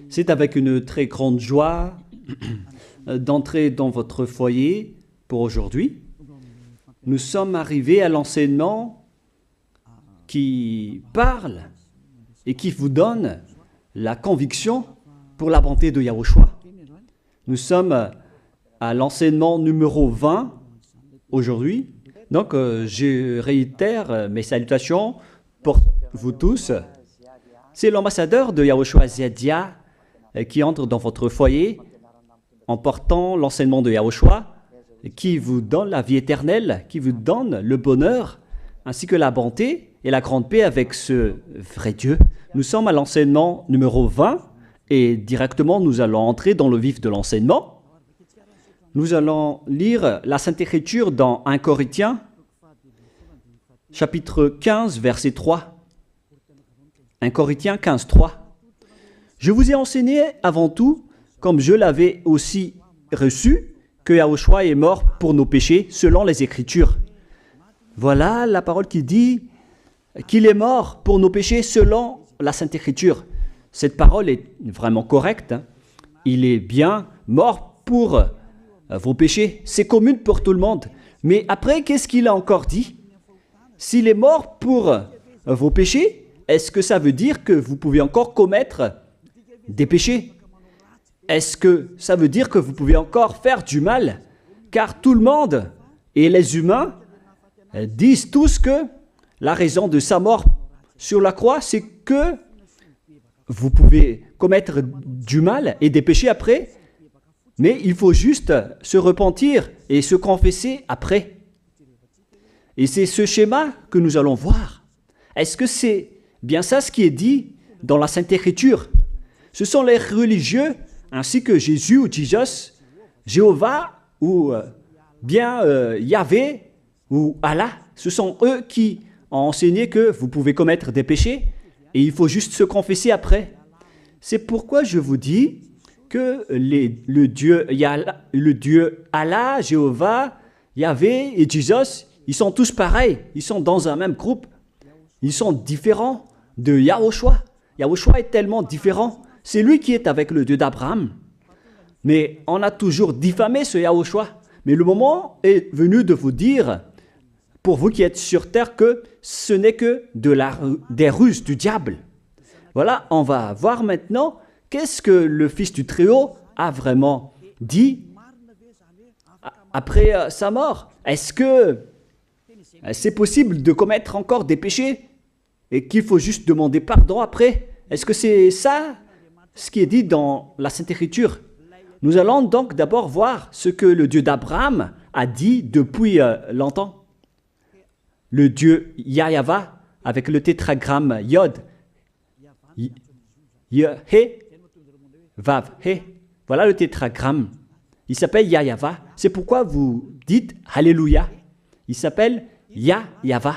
C'est avec une très grande joie d'entrer dans votre foyer pour aujourd'hui. Nous sommes arrivés à l'enseignement qui parle et qui vous donne la conviction pour la bonté de Yahushua. Nous sommes à l'enseignement numéro 20 aujourd'hui. Donc, je réitère mes salutations pour vous tous. C'est l'ambassadeur de Yahushua Zedia qui entre dans votre foyer en portant l'enseignement de Yahushua qui vous donne la vie éternelle, qui vous donne le bonheur ainsi que la bonté et la grande paix avec ce vrai Dieu. Nous sommes à l'enseignement numéro 20 et directement nous allons entrer dans le vif de l'enseignement. Nous allons lire la Sainte Écriture dans 1 Corinthiens, chapitre 15, verset 3. 1 Corinthiens 15, 3. Je vous ai enseigné avant tout, comme je l'avais aussi reçu, que Yahushua est mort pour nos péchés selon les Écritures. Voilà la parole qui dit qu'il est mort pour nos péchés selon la Sainte Écriture. Cette parole est vraiment correcte. Il est bien mort pour vos péchés. C'est commun pour tout le monde. Mais après, qu'est-ce qu'il a encore dit? S'il est mort pour vos péchés, est-ce que ça veut dire que vous pouvez encore commettre des péchés? Est-ce que ça veut dire que vous pouvez encore faire du mal? Car tout le monde et les humains disent tous que la raison de sa mort sur la croix, c'est que vous pouvez commettre du mal et des péchés après, mais il faut juste se repentir et se confesser après. Et c'est ce schéma que nous allons voir. Est-ce que c'est bien ça ce qui est dit dans la Sainte Écriture? Ce sont les religieux, ainsi que Jésus ou Jesus, Jéhovah ou bien Yahvé ou Allah. Ce sont eux qui ont enseigné que vous pouvez commettre des péchés et il faut juste se confesser après. C'est pourquoi je vous dis que le Dieu Allah, Jéhovah, Yahvé et Jesus, ils sont tous pareils. Ils sont dans un même groupe. Ils sont différents de Yahushua. Yahushua est tellement différent. C'est lui qui est avec le Dieu d'Abraham. Mais on a toujours diffamé ce Yahushua. Mais le moment est venu de vous dire, pour vous qui êtes sur terre, que ce n'est que des ruses du diable. Voilà, on va voir maintenant qu'est-ce que le Fils du Très-Haut a vraiment dit après sa mort. Est-ce que c'est possible de commettre encore des péchés et qu'il faut juste demander pardon après? Est-ce que c'est ça ce qui est dit dans la Sainte Écriture? Nous allons donc d'abord voir ce que le Dieu d'Abraham a dit depuis longtemps. Le Dieu Yahva avec le tétragramme Yod, He, Vav, He. Voilà le tétragramme. Il s'appelle Yahva. C'est pourquoi vous dites Alléluia. Il s'appelle Yahva.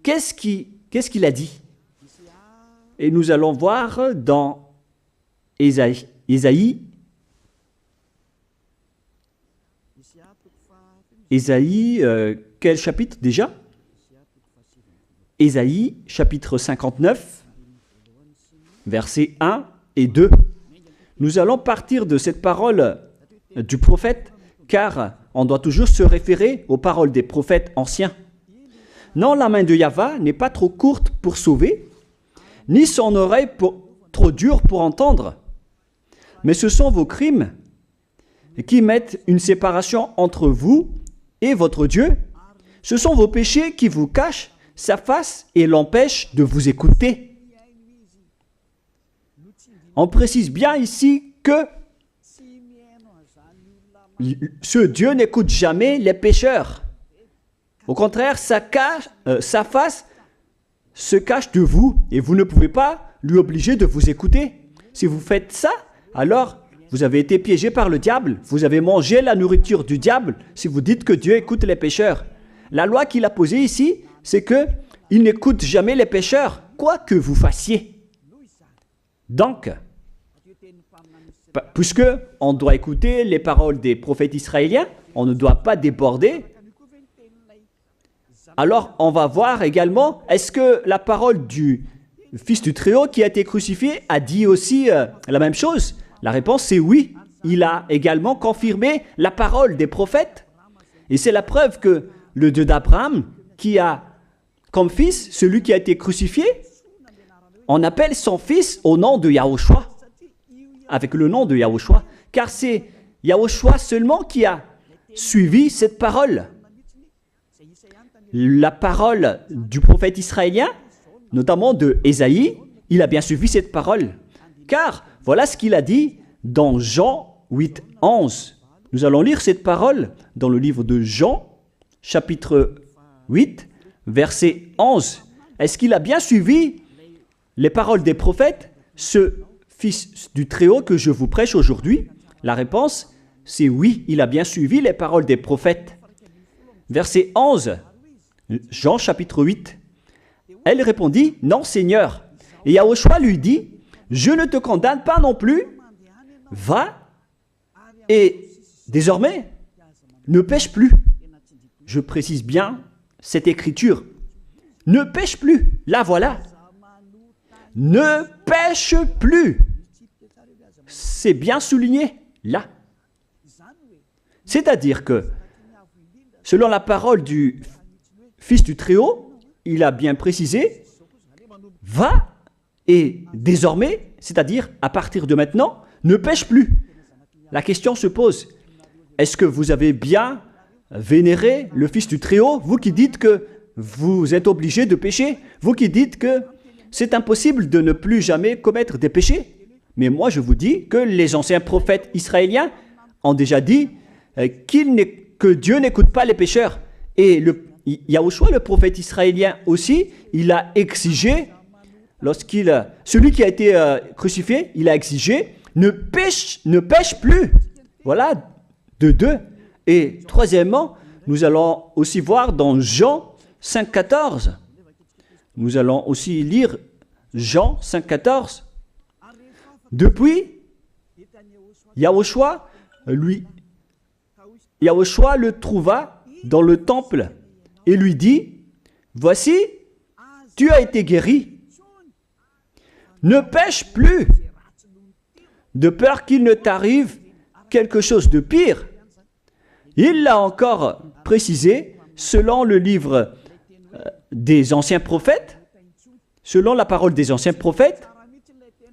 Qu'est-ce qu'il a dit? Et nous allons voir dans Ésaïe, quel chapitre déjà? Ésaïe, chapitre 59, versets 1 et 2. Nous allons partir de cette parole du prophète, car on doit toujours se référer aux paroles des prophètes anciens. Non, la main de Yahva n'est pas trop courte pour sauver, ni son oreille trop dure pour entendre. Mais ce sont vos crimes qui mettent une séparation entre vous et votre Dieu. Ce sont vos péchés qui vous cachent sa face et l'empêchent de vous écouter. On précise bien ici que ce Dieu n'écoute jamais les pécheurs. Au contraire, sa face se cache de vous et vous ne pouvez pas lui obliger de vous écouter. Si vous faites ça, alors vous avez été piégé par le diable. Vous avez mangé la nourriture du diable si vous dites que Dieu écoute les pécheurs. La loi qu'il a posée ici, c'est qu'il n'écoute jamais les pécheurs, quoi que vous fassiez. Donc, puisque on doit écouter les paroles des prophètes israéliens, on ne doit pas déborder. Alors, on va voir également, est-ce que la parole du Fils du Très-Haut qui a été crucifié a dit aussi la même chose? La réponse c'est oui. Il a également confirmé la parole des prophètes. Et c'est la preuve que le Dieu d'Abraham, qui a comme fils celui qui a été crucifié, on appelle son fils au nom de Yahushua, avec le nom de Yahushua, car c'est Yahushua seulement qui a suivi cette parole. La parole du prophète israélien, notamment de Ésaïe, il a bien suivi cette parole. Car voilà ce qu'il a dit dans Jean 8, 11. Nous allons lire cette parole dans le livre de Jean, chapitre 8, verset 11. Est-ce qu'il a bien suivi les paroles des prophètes, ce Fils du Très-Haut que je vous prêche aujourd'hui? La réponse, c'est oui, il a bien suivi les paroles des prophètes. Verset 11, Jean chapitre 8. Elle répondit, non Seigneur. Et Yahushua lui dit, je ne te condamne pas non plus, va et désormais ne pêche plus. Je précise bien cette écriture. Ne pêche plus, là voilà. Ne pêche plus. C'est bien souligné, là. C'est-à-dire que, selon la parole du Fils du Très-Haut, il a bien précisé, va et désormais, c'est-à-dire à partir de maintenant, ne pêche plus. La question se pose, est-ce que vous avez bien vénéré le Fils du Très-Haut, vous qui dites que vous êtes obligé de pécher, vous qui dites que c'est impossible de ne plus jamais commettre des péchés? Mais moi je vous dis que les anciens prophètes israéliens ont déjà dit que Dieu n'écoute pas les pécheurs. Et Yahushua, le prophète israélien aussi, il a exigé, celui qui a été crucifié, il a exigé, ne pêche plus. Voilà, de deux. Et troisièmement, nous allons aussi voir dans Jean 5,14. Nous allons aussi lire Jean 5,14. Depuis, Yahushua le trouva dans le temple et lui dit, voici, tu as été guéri. Ne pêche plus, de peur qu'il ne t'arrive quelque chose de pire. Il l'a encore précisé selon le livre des anciens prophètes, selon la parole des anciens prophètes,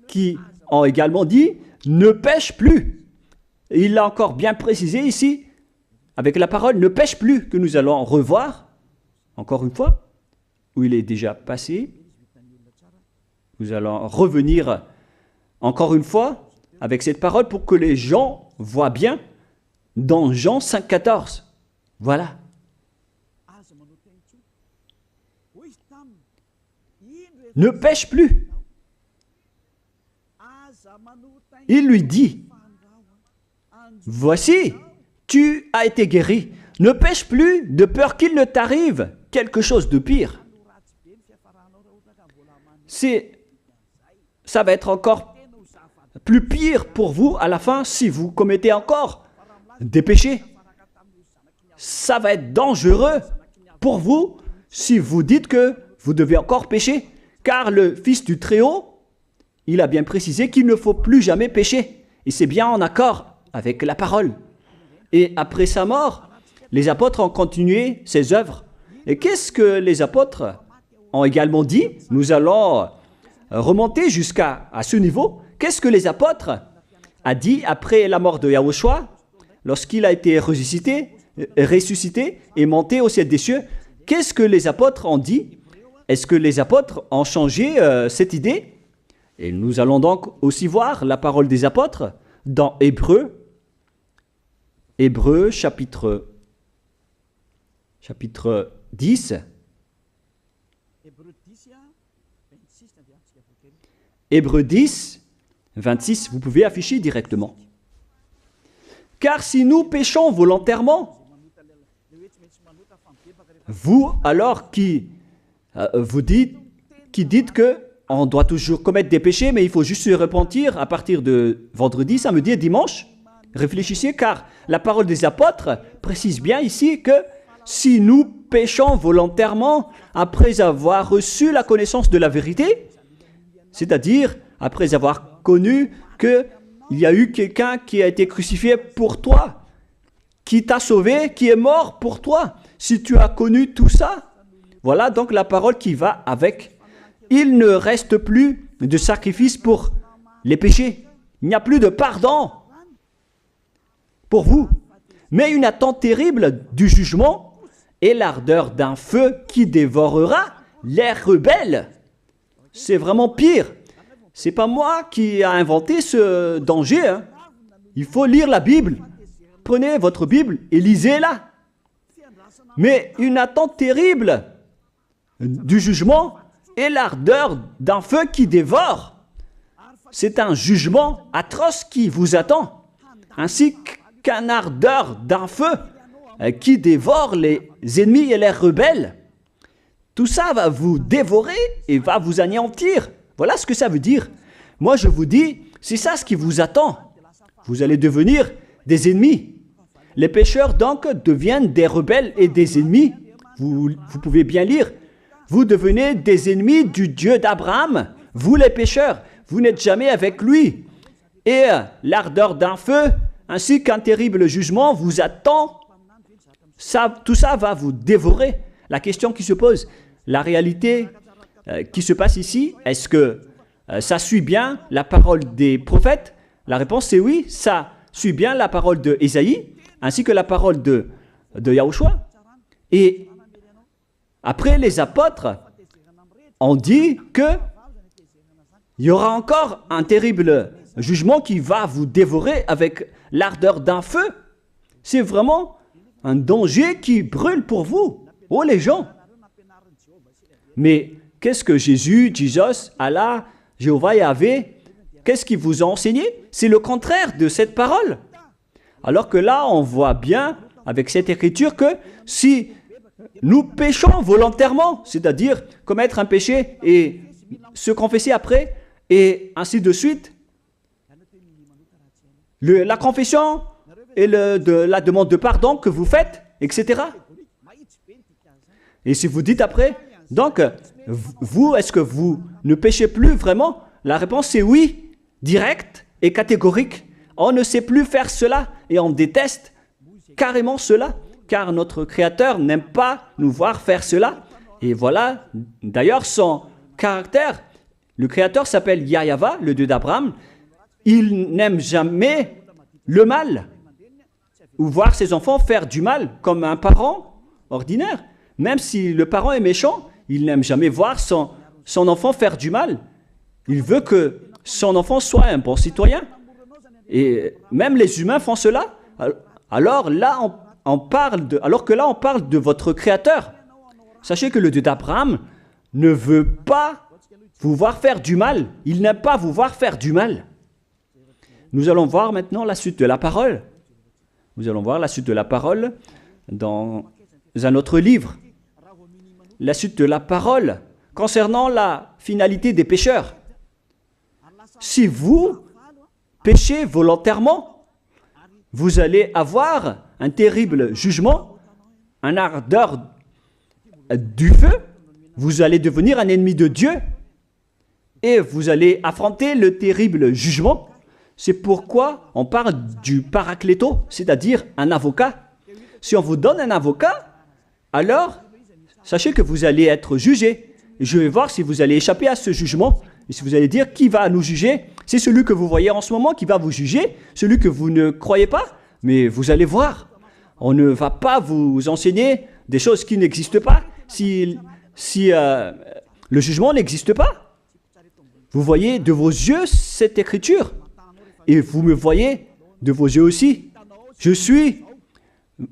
qui ont également dit « ne pêche plus ». Il l'a encore bien précisé ici, avec la parole « ne pêche plus » que nous allons revoir, encore une fois, où il est déjà passé. Nous allons revenir encore une fois avec cette parole pour que les gens voient bien dans Jean 5,14. Voilà. Ne pêche plus. Il lui dit, voici, tu as été guéri. Ne pêche plus de peur qu'il ne t'arrive quelque chose de pire. Ça va être encore plus pire pour vous à la fin si vous commettez encore des péchés. Ça va être dangereux pour vous si vous dites que vous devez encore pécher. Car le Fils du Très-Haut, il a bien précisé qu'il ne faut plus jamais pécher. Et c'est bien en accord avec la parole. Et après sa mort, les apôtres ont continué ses œuvres. Et qu'est-ce que les apôtres ont également dit? Nous allons remonter jusqu'à ce niveau. Qu'est-ce que les apôtres ont dit après la mort de Yahushua, lorsqu'il a été ressuscité et monté au ciel des cieux? Qu'est-ce que les apôtres ont dit? Est-ce que les apôtres ont changé cette idée? Et nous allons donc aussi voir la parole des apôtres dans Hébreux chapitre 10. Hébreux 10, 26, vous pouvez afficher directement. Car si nous péchons volontairement, vous alors qui dites que on doit toujours commettre des péchés, mais il faut juste se repentir à partir de vendredi, samedi et dimanche. Réfléchissez, car la parole des apôtres précise bien ici que si nous péchons volontairement après avoir reçu la connaissance de la vérité, C'est-à-dire, après avoir connu qu'il y a eu quelqu'un qui a été crucifié pour toi, qui t'a sauvé, qui est mort pour toi. Si tu as connu tout ça, voilà donc la parole qui va avec. Il ne reste plus de sacrifice pour les péchés. Il n'y a plus de pardon pour vous, mais une attente terrible du jugement et l'ardeur d'un feu qui dévorera les rebelles. C'est vraiment pire. C'est pas moi qui ai inventé ce danger. Hein. Il faut lire la Bible. Prenez votre Bible et lisez-la. Mais une attente terrible du jugement et l'ardeur d'un feu qui dévore. C'est un jugement atroce qui vous attend, ainsi qu'un ardeur d'un feu qui dévore les ennemis et les rebelles. Tout ça va vous dévorer et va vous anéantir. Voilà ce que ça veut dire. Moi, je vous dis, c'est ça ce qui vous attend. Vous allez devenir des ennemis. Les pécheurs, donc, deviennent des rebelles et des ennemis. Vous pouvez bien lire. Vous devenez des ennemis du Dieu d'Abraham. Vous, les pécheurs, vous n'êtes jamais avec lui. Et l'ardeur d'un feu, ainsi qu'un terrible jugement vous attend. Tout ça va vous dévorer. La question qui se pose, la réalité qui se passe ici, est-ce que ça suit bien la parole des prophètes? La réponse est oui, ça suit bien la parole d'Ésaïe, ainsi que la parole de Yahushua. Et après, les apôtres ont dit qu'il y aura encore un terrible jugement qui va vous dévorer avec l'ardeur d'un feu. C'est vraiment un danger qui brûle pour vous. Oh les gens! Mais qu'est-ce que Jésus, Allah, Jéhovah, Yahvé, qu'est-ce qu'ils vous ont enseigné? C'est le contraire de cette parole. Alors que là, on voit bien avec cette écriture que si nous péchons volontairement, c'est-à-dire commettre un péché et se confesser après, et ainsi de suite, la confession et la demande de pardon que vous faites, etc. Et si vous dites après, donc, vous, est-ce que vous ne péchez plus vraiment? La réponse est oui, directe et catégorique. On ne sait plus faire cela et on déteste carrément cela, car notre Créateur n'aime pas nous voir faire cela. Et voilà, d'ailleurs, son caractère, le Créateur s'appelle Yahva, le Dieu d'Abraham. Il n'aime jamais le mal, ou voir ses enfants faire du mal, comme un parent ordinaire. Même si le parent est méchant, il n'aime jamais voir son enfant faire du mal. Il veut que son enfant soit un bon citoyen. Et même les humains font cela. Alors que là, on parle de votre Créateur. Sachez que le Dieu d'Abraham ne veut pas vous voir faire du mal. Il n'aime pas vous voir faire du mal. Nous allons voir maintenant la suite de la parole. Nous allons voir la suite de la parole dans un autre livre. La suite de la parole concernant la finalité des pécheurs. Si vous péchez volontairement, vous allez avoir un terrible jugement, un ardeur du feu, vous allez devenir un ennemi de Dieu et vous allez affronter le terrible jugement. C'est pourquoi on parle du paracléto, c'est-à-dire un avocat. Si on vous donne un avocat, alors sachez que vous allez être jugé. Je vais voir si vous allez échapper à ce jugement. Et si vous allez dire qui va nous juger, c'est celui que vous voyez en ce moment qui va vous juger, celui que vous ne croyez pas. Mais vous allez voir, on ne va pas vous enseigner des choses qui n'existent pas si le jugement n'existe pas. Vous voyez de vos yeux cette écriture et vous me voyez de vos yeux aussi. Je suis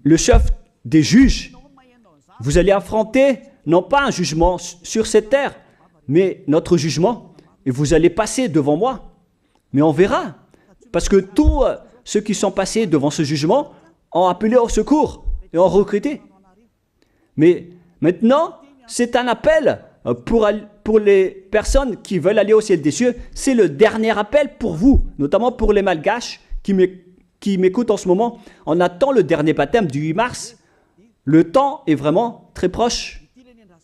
le chef des juges. Vous allez affronter non pas un jugement sur cette terre, mais notre jugement. Et vous allez passer devant moi. Mais on verra. Parce que tous ceux qui sont passés devant ce jugement ont appelé au secours et ont recruté. Mais maintenant, c'est un appel pour les personnes qui veulent aller au ciel des cieux. C'est le dernier appel pour vous, notamment pour les malgaches qui m'écoutent en ce moment. On attend le dernier baptême du 8 mars. Le temps est vraiment très proche.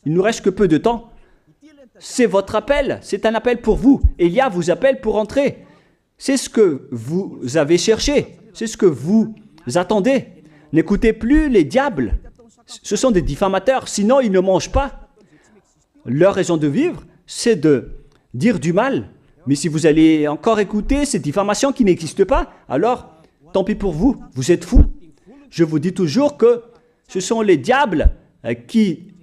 Il nous reste que peu de temps. c'est votre appel, c'est un appel pour vous. Élia vous appelle pour entrer. C'est ce que vous avez cherché, c'est ce que vous attendez. N'écoutez plus les diables. Ce sont des diffamateurs, sinon ils ne mangent pas. Leur raison de vivre, c'est de dire du mal. Mais si vous allez encore écouter ces diffamations qui n'existent pas, alors tant pis pour vous, vous êtes fous. Je vous dis toujours que ce sont les diables qui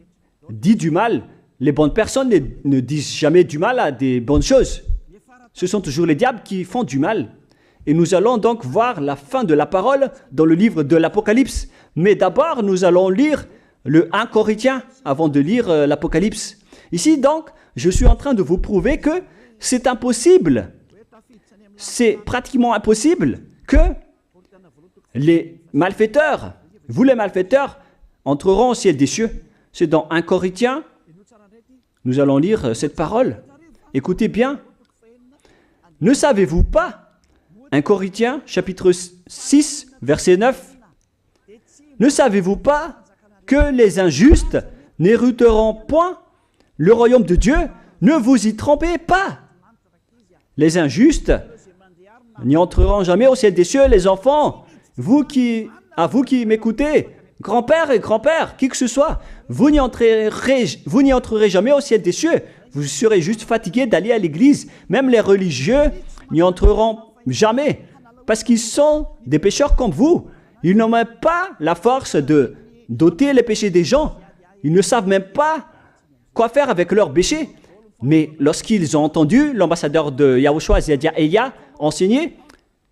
disent du mal. Les bonnes personnes ne disent jamais du mal à des bonnes choses. Ce sont toujours les diables qui font du mal. Et nous allons donc voir la fin de la parole dans le livre de l'Apocalypse. Mais d'abord, nous allons lire le 1 Corinthiens avant de lire l'Apocalypse. Ici, donc, je suis en train de vous prouver que c'est impossible. C'est pratiquement impossible que les malfaiteurs, vous les malfaiteurs, entreront au ciel des cieux. C'est dans 1 Corinthiens. Nous allons lire cette parole. Écoutez bien. Ne savez-vous pas, 1 Corinthiens, chapitre 6, verset 9, ne savez-vous pas que les injustes n'hériteront point le royaume de Dieu? Ne vous y trompez pas. Les injustes n'y entreront jamais au ciel des cieux. Les enfants, vous qui m'écoutez, grand-père et grand-père, qui que ce soit, vous n'y entrerez jamais au ciel des cieux. Vous serez juste fatigués d'aller à l'église. Même les religieux n'y entreront jamais parce qu'ils sont des pécheurs comme vous. Ils n'ont même pas la force de d'ôter les péchés des gens. Ils ne savent même pas quoi faire avec leurs péchés. Mais lorsqu'ils ont entendu l'ambassadeur de Yahushua, c'est-à-dire Elia, enseigner,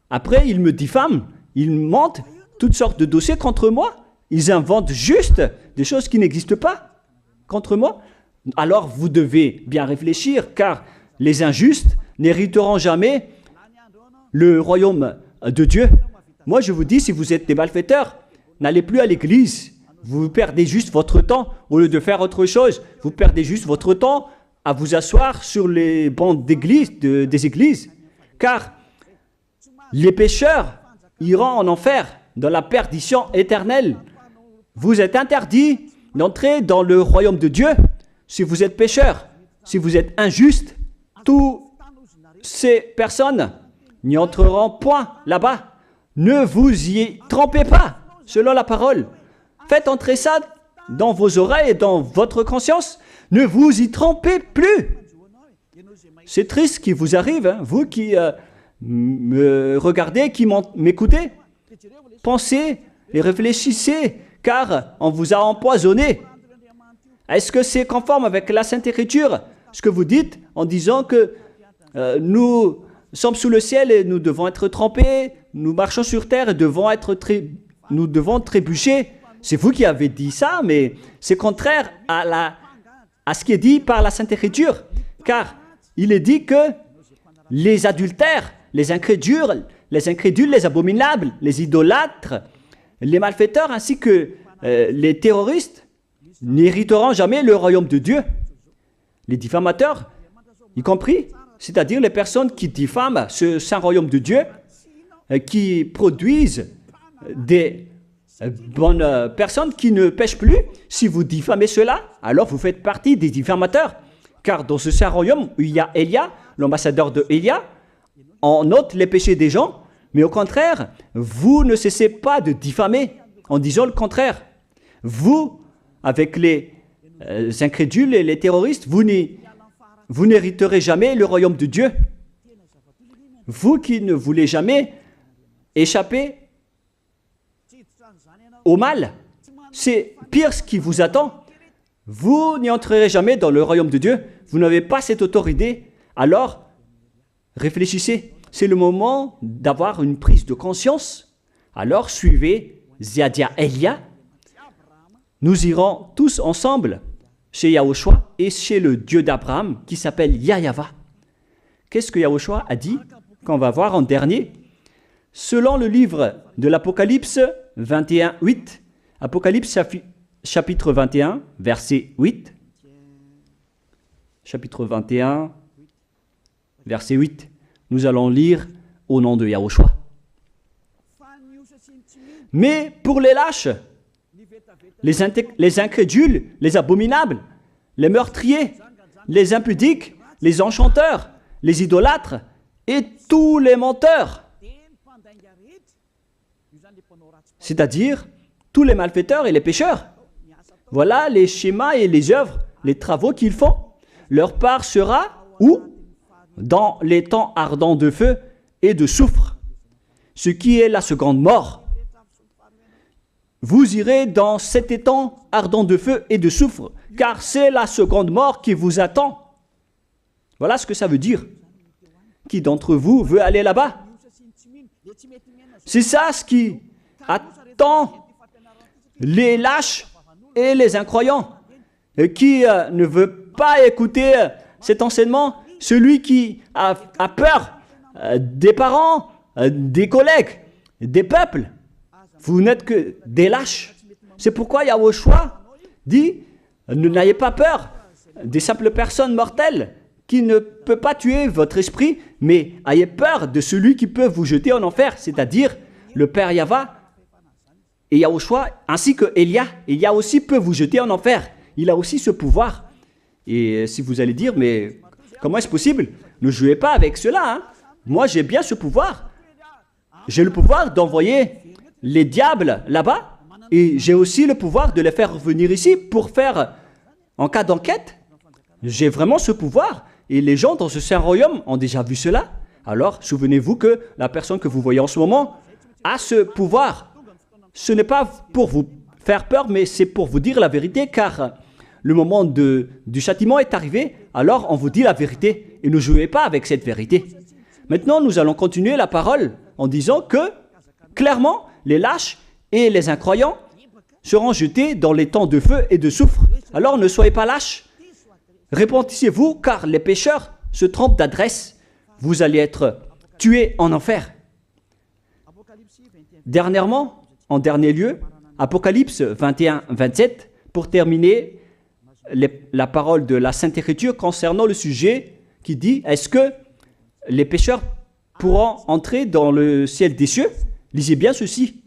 après ils me diffament, ils montent toutes sortes de dossiers contre moi. Ils inventent juste des choses qui n'existent pas contre moi. Alors vous devez bien réfléchir, car les injustes n'hériteront jamais le royaume de Dieu. Moi je vous dis, si vous êtes des malfaiteurs, n'allez plus à l'église. Vous perdez juste votre temps. Au lieu de faire autre chose, vous perdez juste votre temps à vous asseoir sur les bancs d'église, des églises. Car les pécheurs iront en enfer, dans la perdition éternelle. Vous êtes interdit d'entrer dans le royaume de Dieu si vous êtes pécheur, si vous êtes injuste. Toutes ces personnes n'y entreront point là-bas. Ne vous y trompez pas, selon la parole. Faites entrer ça dans vos oreilles et dans votre conscience. Ne vous y trompez plus. C'est triste ce qui vous arrive, hein, vous qui me regardez, qui m'écoutez. Pensez et réfléchissez, car on vous a empoisonné. Est-ce que c'est conforme avec la Sainte Écriture, ce que vous dites en disant que nous sommes sous le ciel et nous devons être trempés, nous marchons sur terre et nous devons trébucher? C'est vous qui avez dit ça, mais c'est contraire à ce qui est dit par la Sainte Écriture, car il est dit que les adultères, les incrédules, les abominables, les idolâtres, les malfaiteurs ainsi que les terroristes n'hériteront jamais le royaume de Dieu. Les diffamateurs, y compris, c'est-à-dire les personnes qui diffament ce saint royaume de Dieu, qui produisent des bonnes personnes qui ne pêchent plus. Si vous diffamez cela, alors vous faites partie des diffamateurs. Car dans ce saint royaume où il y a Elia, l'ambassadeur de Elia, on ôte les péchés des gens, mais au contraire, vous ne cessez pas de diffamer en disant le contraire. Vous, avec les incrédules et les terroristes, vous n'hériterez jamais le royaume de Dieu. Vous qui ne voulez jamais échapper au mal, c'est pire ce qui vous attend. Vous n'y entrerez jamais dans le royaume de Dieu. Vous n'avez pas cette autorité. Alors, réfléchissez. C'est le moment d'avoir une prise de conscience. Alors, suivez Ziadia Elia. Nous irons tous ensemble chez Yahushua et chez le Dieu d'Abraham qui s'appelle Yahava. Qu'est-ce que Yahushua a dit qu'on va voir en dernier? Selon le livre de l'Apocalypse 21, 8, Apocalypse chapitre 21, verset 8. Chapitre 21, verset 8. Nous allons lire au nom de Yahushua. Mais pour les lâches, les incrédules, les abominables, les meurtriers, les impudiques, les enchanteurs, les idolâtres et tous les menteurs. C'est-à-dire tous les malfaiteurs et les pécheurs. Voilà les schémas et les œuvres, les travaux qu'ils font. Leur part sera où? Dans les temps ardents de feu et de soufre, ce qui est la seconde mort. Vous irez dans cet étang ardent de feu et de soufre, car c'est la seconde mort qui vous attend. Voilà ce que ça veut dire. Qui d'entre vous veut aller là-bas? C'est ça ce qui attend les lâches et les incroyants. Et qui ne veut pas écouter cet enseignement? Celui qui a peur des parents, des collègues, des peuples. Vous n'êtes que des lâches. C'est pourquoi Yahushua dit, n'ayez pas peur des simples personnes mortelles qui ne peut pas tuer votre esprit, mais ayez peur de celui qui peut vous jeter en enfer, c'est-à-dire le Père Yahva et Yahushua, ainsi que Elia. Elia aussi peut vous jeter en enfer. Il a aussi ce pouvoir. Et si vous allez dire, mais comment est-ce possible? Ne jouez pas avec cela. Hein? Moi, j'ai bien ce pouvoir. J'ai le pouvoir d'envoyer les diables là-bas. Et j'ai aussi le pouvoir de les faire revenir ici pour faire, en cas d'enquête. J'ai vraiment ce pouvoir. Et les gens dans ce saint royaume ont déjà vu cela. Alors, souvenez-vous que la personne que vous voyez en ce moment a ce pouvoir. Ce n'est pas pour vous faire peur, mais c'est pour vous dire la vérité, car le moment du châtiment est arrivé, alors on vous dit la vérité, et ne jouez pas avec cette vérité. Maintenant, nous allons continuer la parole en disant que, clairement, les lâches et les incroyants seront jetés dans les temps de feu et de soufre. Alors ne soyez pas lâches. Répentissez-vous, car les pécheurs se trompent d'adresse. Vous allez être tués en enfer. Dernièrement, en dernier lieu, Apocalypse 21-27, pour terminer la parole de la Sainte Écriture concernant le sujet qui dit, est-ce que les pécheurs pourront entrer dans le ciel des cieux? Lisez bien ceci.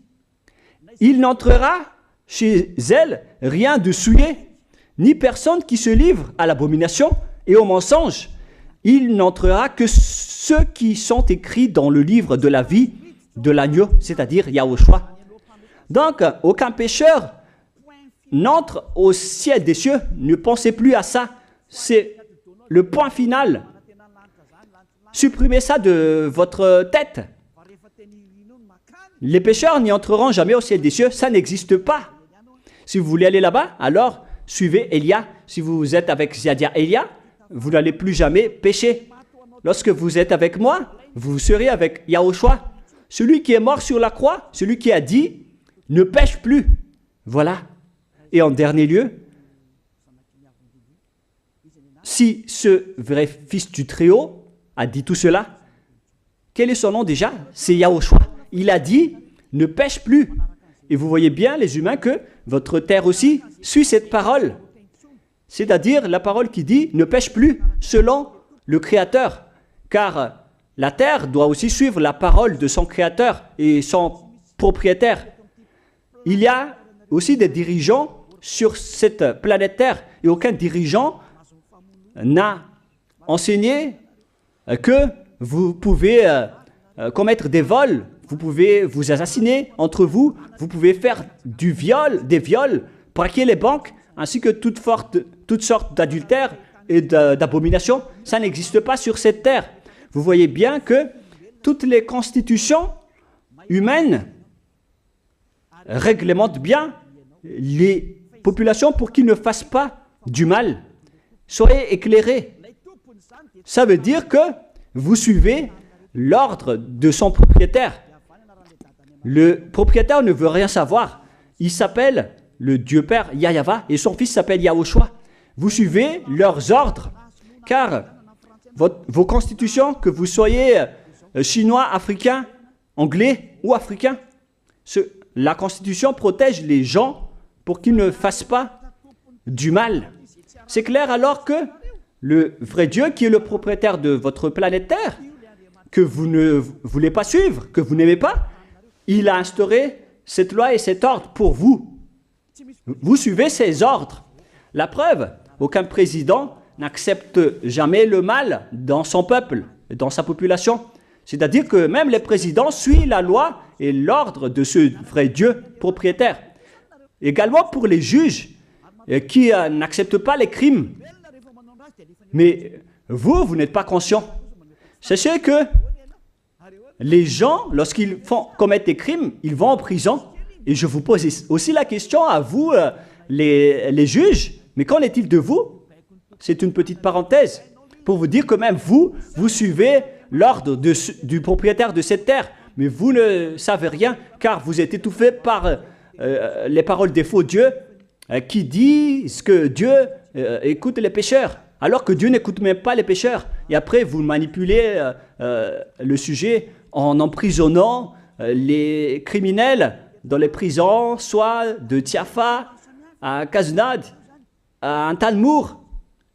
Il n'entrera chez elle rien de souillé, ni personne qui se livre à l'abomination et au mensonge. Il n'entrera que ceux qui sont écrits dans le livre de la vie de l'agneau, c'est-à-dire Yahushua. Donc, aucun pécheur n'entre au ciel des cieux. Ne pensez plus à ça. C'est le point final. Supprimez ça de votre tête. Les pécheurs n'y entreront jamais au ciel des cieux. Ça n'existe pas. Si vous voulez aller là-bas, alors suivez Elia. Si vous êtes avec Ziadia Elia, vous n'allez plus jamais pécher. Lorsque vous êtes avec moi, vous serez avec Yahushua. Celui qui est mort sur la croix, celui qui a dit, ne pêche plus. Voilà. Et en dernier lieu, si ce vrai fils du Très-Haut a dit tout cela, quel est son nom déjà? C'est Yahushua. Il a dit, ne pêche plus. Et vous voyez bien, les humains, que votre terre aussi suit cette parole. C'est-à-dire la parole qui dit, ne pêche plus, selon le Créateur. Car la terre doit aussi suivre la parole de son Créateur et son propriétaire. Il y a aussi des dirigeants sur cette planète Terre et aucun dirigeant n'a enseigné que vous pouvez commettre des vols, vous pouvez vous assassiner entre vous, vous pouvez faire des viols, braquer les banques, ainsi que toutes sortes d'adultères et d'abominations. Ça n'existe pas sur cette terre. Vous voyez bien que toutes les constitutions humaines réglementent bien les populations pour qu'ils ne fassent pas du mal. Soyez éclairés. Ça veut dire que vous suivez l'ordre de son propriétaire. Le propriétaire ne veut rien savoir. Il s'appelle le Dieu Père Yahva et son fils s'appelle Yahushua. Vous suivez leurs ordres, car vos constitutions, que vous soyez chinois, africain, anglais ou africain, la constitution protège les gens pour qu'ils ne fassent pas du mal. C'est clair alors que le vrai Dieu, qui est le propriétaire de votre planète Terre, que vous ne voulez pas suivre, que vous n'aimez pas, il a instauré cette loi et cet ordre pour vous. Vous suivez ces ordres. La preuve, aucun président n'accepte jamais le mal dans son peuple, dans sa population. C'est-à-dire que même les présidents suivent la loi et l'ordre de ce vrai Dieu propriétaire. Également pour les juges qui n'acceptent pas les crimes. Mais vous n'êtes pas conscient. Sachez que les gens, lorsqu'ils commettent des crimes, ils vont en prison. Et je vous pose aussi la question à vous, les juges, mais qu'en est-il de vous? C'est une petite parenthèse pour vous dire que même vous suivez l'ordre du propriétaire de cette terre, mais vous ne savez rien car vous êtes étouffé par les paroles des faux dieux qui disent que Dieu écoute les pécheurs, alors que Dieu n'écoute même pas les pécheurs. Et après, vous manipulez le sujet en emprisonnant les criminels dans les prisons, soit de Tiafa à Kaznad, à Antalmour.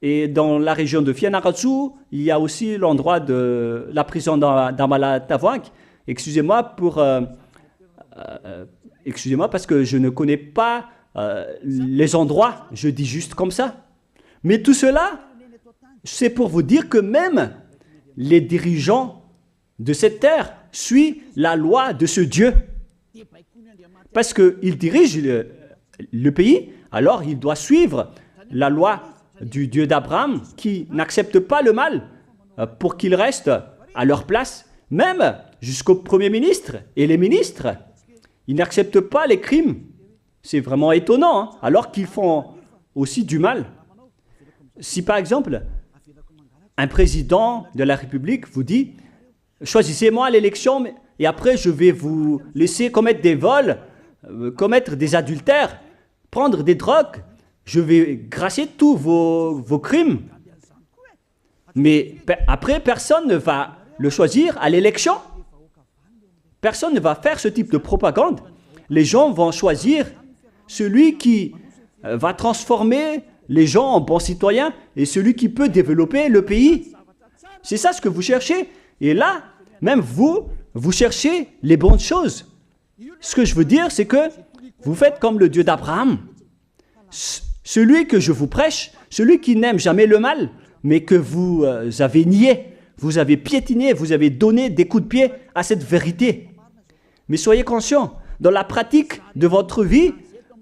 Et dans la région de Fianarantsoa, il y a aussi l'endroit de la prison d'Amala-Tavoink. Excusez-moi parce que je ne connais pas les endroits, je dis juste comme ça. Mais tout cela, c'est pour vous dire que même les dirigeants de cette terre suivent la loi de ce Dieu. Parce qu'il dirige le pays, alors il doit suivre la loi du Dieu d'Abraham qui n'accepte pas le mal pour qu'ils restent à leur place, même jusqu'au Premier ministre et les ministres. Ils n'acceptent pas les crimes. C'est vraiment étonnant, hein, alors qu'ils font aussi du mal. Si par exemple, un président de la République vous dit « Choisissez-moi à l'élection et après je vais vous laisser commettre des vols, commettre des adultères, prendre des drogues, je vais gracier tous vos crimes. » Mais après, personne ne va le choisir à l'élection. Personne ne va faire ce type de propagande. Les gens vont choisir celui qui va transformer les gens en bons citoyens et celui qui peut développer le pays. C'est ça ce que vous cherchez. Et là, même vous cherchez les bonnes choses. Ce que je veux dire, c'est que vous faites comme le Dieu d'Abraham. Celui que je vous prêche, celui qui n'aime jamais le mal, mais que vous avez nié, vous avez piétiné, vous avez donné des coups de pied à cette vérité. Mais soyez conscients, dans la pratique de votre vie,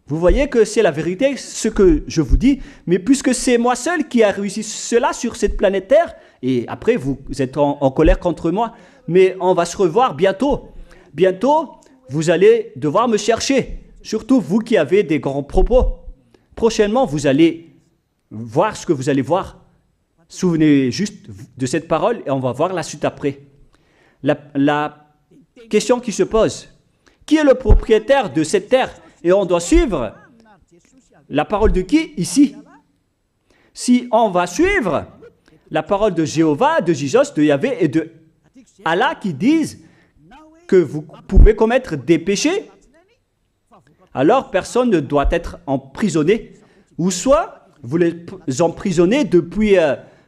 vous voyez que c'est la vérité, ce que je vous dis, mais puisque c'est moi seul qui a réussi cela sur cette planète Terre, et après vous êtes en colère contre moi, mais on va se revoir bientôt. Bientôt, vous allez devoir me chercher, surtout vous qui avez des grands propos. Prochainement, vous allez voir ce que vous allez voir. Souvenez juste de cette parole et on va voir la suite après. La question qui se pose, qui est le propriétaire de cette terre? Et on doit suivre la parole de qui ici? Si on va suivre la parole de Jéhovah, de Jésus, de Yahvé et de Allah qui disent que vous pouvez commettre des péchés, alors personne ne doit être emprisonné. Ou soit vous les emprisonnez depuis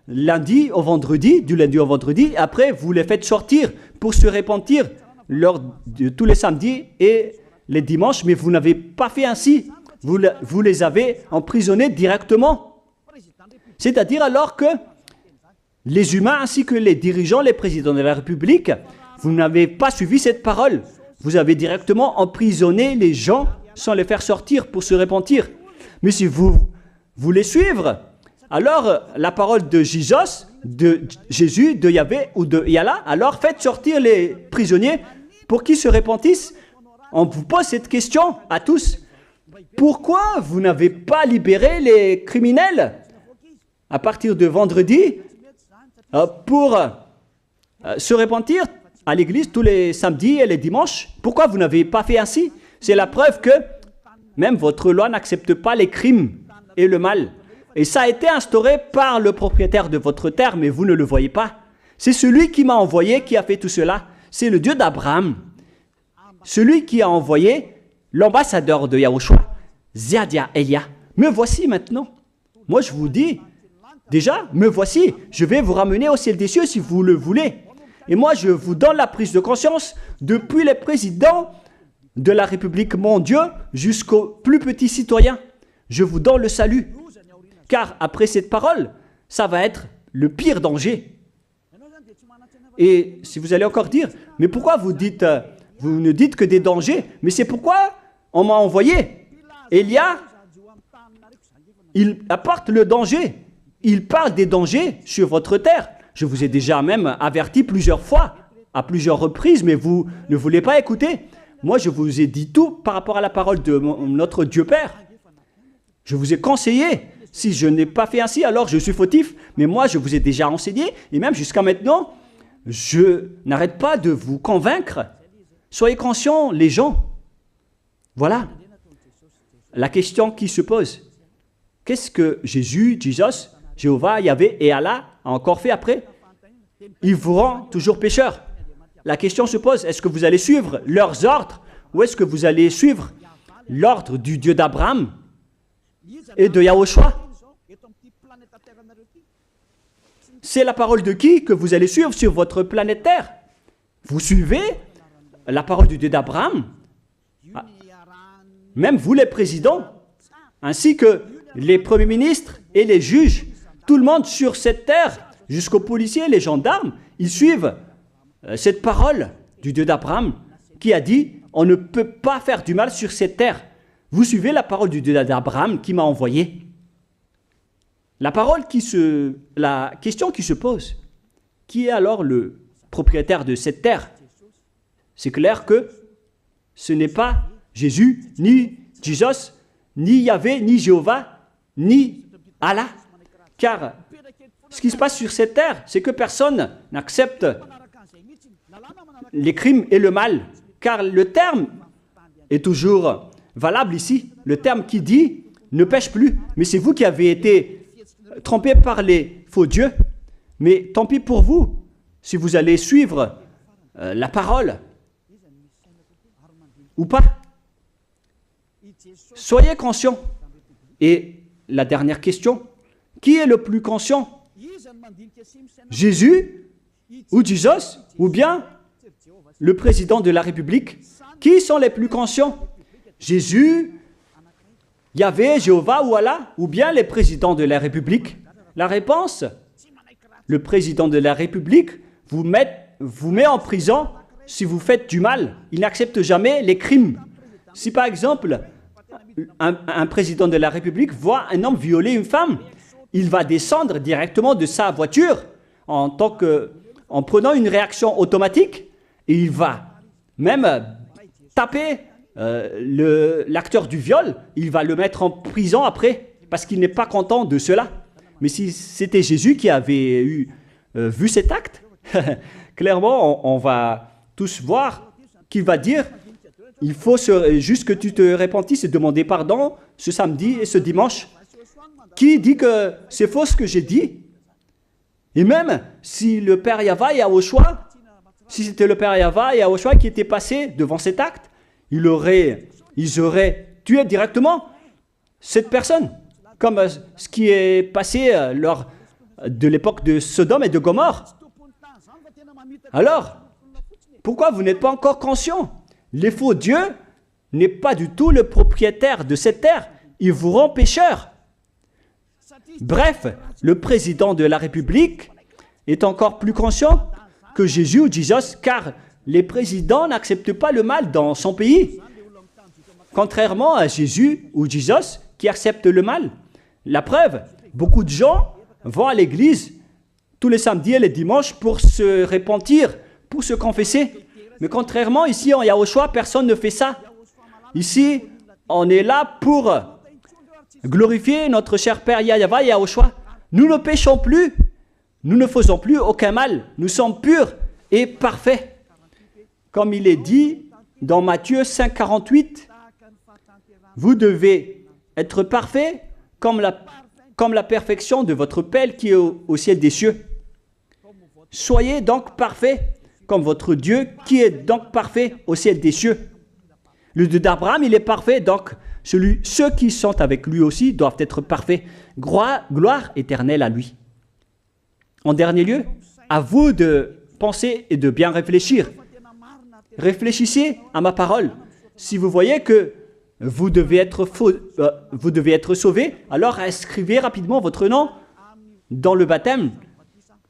lundi au vendredi, du lundi au vendredi, après vous les faites sortir pour se repentir lors de tous les samedis et les dimanches, mais vous n'avez pas fait ainsi. Vous les avez emprisonnés directement. C'est-à-dire alors que les humains ainsi que les dirigeants, les présidents de la République, vous n'avez pas suivi cette parole. Vous avez directement emprisonné les gens sans les faire sortir pour se repentir. Mais si vous voulez suivre, alors la parole de Jésus, de Yahvé ou de Yallah, alors faites sortir les prisonniers pour qu'ils se repentissent. On vous pose cette question à tous. Pourquoi vous n'avez pas libéré les criminels à partir de vendredi pour se repentir à l'église tous les samedis et les dimanches? Pourquoi vous n'avez pas fait ainsi? C'est la preuve que même votre loi n'accepte pas les crimes et le mal. Et ça a été instauré par le propriétaire de votre terre, mais vous ne le voyez pas. C'est celui qui m'a envoyé qui a fait tout cela. C'est le Dieu d'Abraham. Celui qui a envoyé l'ambassadeur de Yahushua, Ziadia Elia. Me voici maintenant. Moi je vous dis, déjà, me voici. Je vais vous ramener au ciel des cieux si vous le voulez. Et moi je vous donne la prise de conscience depuis les présidents de la République, mon Dieu, jusqu'aux plus petits citoyens. Je vous donne le salut. Car après cette parole, ça va être le pire danger. Et si vous allez encore dire, mais pourquoi vous ne dites que des dangers? Mais c'est pourquoi on m'a envoyé. Élia, il apporte le danger. Il parle des dangers sur votre terre. Je vous ai déjà même averti plusieurs fois, à plusieurs reprises, mais vous ne voulez pas écouter. Moi, je vous ai dit tout par rapport à la parole de notre Dieu Père. Je vous ai conseillé. Si je n'ai pas fait ainsi, alors je suis fautif. Mais moi, je vous ai déjà enseigné. Et même jusqu'à maintenant, je n'arrête pas de vous convaincre. Soyez conscients, les gens. Voilà la question qui se pose. Qu'est-ce que Jésus, Jéhovah, Yahvé et Allah a encore fait après? Il vous rend toujours pécheur. La question se pose, est-ce que vous allez suivre leurs ordres ou est-ce que vous allez suivre l'ordre du Dieu d'Abraham et de Yahushua? C'est la parole de qui que vous allez suivre sur votre planète Terre? Vous suivez la parole du Dieu d'Abraham? Même vous les présidents, ainsi que les premiers ministres et les juges, tout le monde sur cette terre, jusqu'aux policiers, les gendarmes, ils suivent cette parole du Dieu d'Abraham qui a dit, on ne peut pas faire du mal sur cette terre. Vous suivez la parole du Dieu d'Abraham qui m'a envoyé. La question qui se pose, qui est alors le propriétaire de cette terre? C'est clair que ce n'est pas Jésus, ni Jesus, ni Yahvé, ni Jéhovah, ni Allah. Car ce qui se passe sur cette terre, c'est que personne n'accepte les crimes et le mal. Car le terme est toujours valable ici. Le terme qui dit « ne pêche plus ». Mais c'est vous qui avez été trompés par les faux dieux. Mais tant pis pour vous, si vous allez suivre la parole ou pas. Soyez conscients. Et la dernière question, qui est le plus conscient? Jésus ou Jesus ou bien le président de la République? Qui sont les plus conscients? Jésus, Yahvé, Jéhovah ou Allah ou bien les présidents de la République? La réponse, le président de la République vous met en prison si vous faites du mal. Il n'accepte jamais les crimes. Si par exemple, un président de la République voit un homme violer une femme, il va descendre directement de sa voiture en prenant une réaction automatique et il va même taper l'acteur du viol, il va le mettre en prison après parce qu'il n'est pas content de cela. Mais si c'était Jésus qui avait vu cet acte, clairement on va tous voir qu'il va dire il faut juste que tu te repentisses et demander pardon ce samedi et ce dimanche. Qui dit que c'est faux ce que j'ai dit? Et même si le Père Yahvé et Yahushua, si c'était le Père Yahvé et Yahushua qui étaient passés devant cet acte, ils auraient tué directement cette personne, comme ce qui est passé lors de l'époque de Sodome et de Gomorrhe. Alors, pourquoi vous n'êtes pas encore conscient? Les faux dieux n'est pas du tout le propriétaire de cette terre. Ils vous rendent pécheurs. Bref, le président de la République est encore plus conscient que Jésus ou Jesus, car les présidents n'acceptent pas le mal dans son pays. Contrairement à Jésus ou Jesus qui acceptent le mal. La preuve, beaucoup de gens vont à l'église tous les samedis et les dimanches pour se repentir, pour se confesser. Mais contrairement, ici en Yahushua, personne ne fait ça. Ici, on est là pour glorifier notre cher Père Yahvé et Yahushua. Nous ne péchons plus, nous ne faisons plus aucun mal. Nous sommes purs et parfaits. Comme il est dit dans Matthieu 5, 48, vous devez être parfaits comme la perfection de votre Père qui est au ciel des cieux. Soyez donc parfaits comme votre Dieu qui est donc parfait au ciel des cieux. Le Dieu d'Abraham, il est parfait, donc ceux qui sont avec lui aussi doivent être parfaits. Gloire éternelle à lui. En dernier lieu, à vous de penser et de bien réfléchir. Réfléchissez à ma parole. Si vous voyez que vous devez être sauvés, alors inscrivez rapidement votre nom dans le baptême,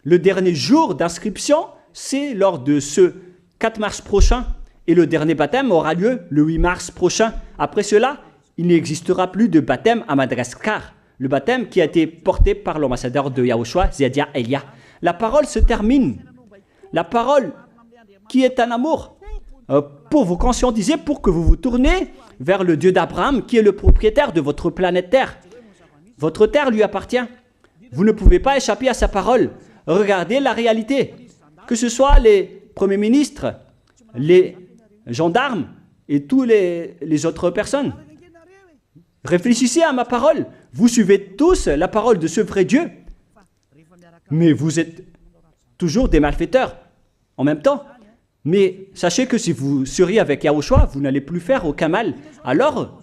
le dernier jour d'inscription, c'est lors de ce 4 mars prochain. Et le dernier baptême aura lieu le 8 mars prochain. Après cela, il n'existera plus de baptême à Madagascar. Le baptême qui a été porté par l'ambassadeur de Yahushua, Zedia Elia. La parole se termine. La parole qui est un amour pour vous conscientiser, pour que vous vous tournez vers le Dieu d'Abraham qui est le propriétaire de votre planète Terre. Votre terre lui appartient. Vous ne pouvez pas échapper à sa parole. Regardez la réalité. Que ce soit les premiers ministres, les gendarmes et toutes les autres personnes. Réfléchissez à ma parole. Vous suivez tous la parole de ce vrai Dieu. Mais vous êtes toujours des malfaiteurs en même temps. Mais sachez que si vous seriez avec Yahushua, vous n'allez plus faire aucun mal. Alors,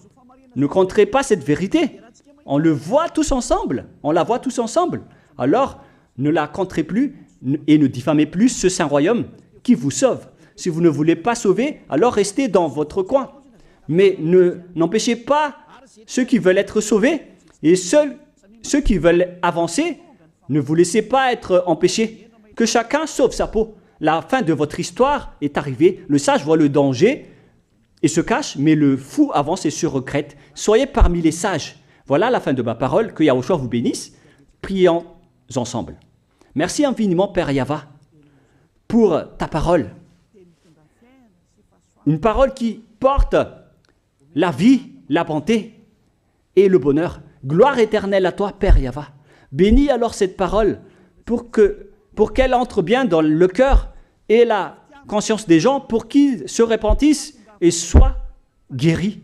ne compterez pas cette vérité. On le voit tous ensemble. On la voit tous ensemble. Alors, ne la compterez plus et ne diffamez plus ce saint royaume qui vous sauve. Si vous ne voulez pas sauver, alors restez dans votre coin. Mais n'empêchez pas ceux qui veulent être sauvés et ceux qui veulent avancer, ne vous laissez pas être empêchés. Que chacun sauve sa peau. La fin de votre histoire est arrivée. Le sage voit le danger et se cache, mais le fou avance et se regrette. Soyez parmi les sages. Voilà la fin de ma parole. Que Yahushua vous bénisse. Prions ensemble. Merci infiniment, Père Yahva, pour ta parole. Une parole qui porte la vie, la bonté et le bonheur. Gloire éternelle à toi, Père Yahva. Bénis alors cette parole pour qu'elle entre bien dans le cœur et la conscience des gens pour qu'ils se repentissent et soient guéris.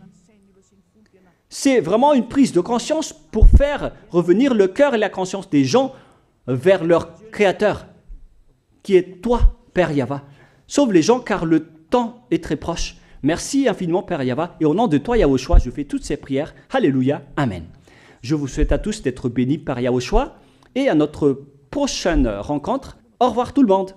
C'est vraiment une prise de conscience pour faire revenir le cœur et la conscience des gens vers leur Créateur, qui est toi, Père Yahva. Sauve les gens car le temps est très proche. Merci infiniment, Père Yahva. Et au nom de toi, Yahushua, je fais toutes ces prières. Alléluia. Amen. Je vous souhaite à tous d'être bénis par Yahushua et à notre prochaine rencontre. Au revoir tout le monde.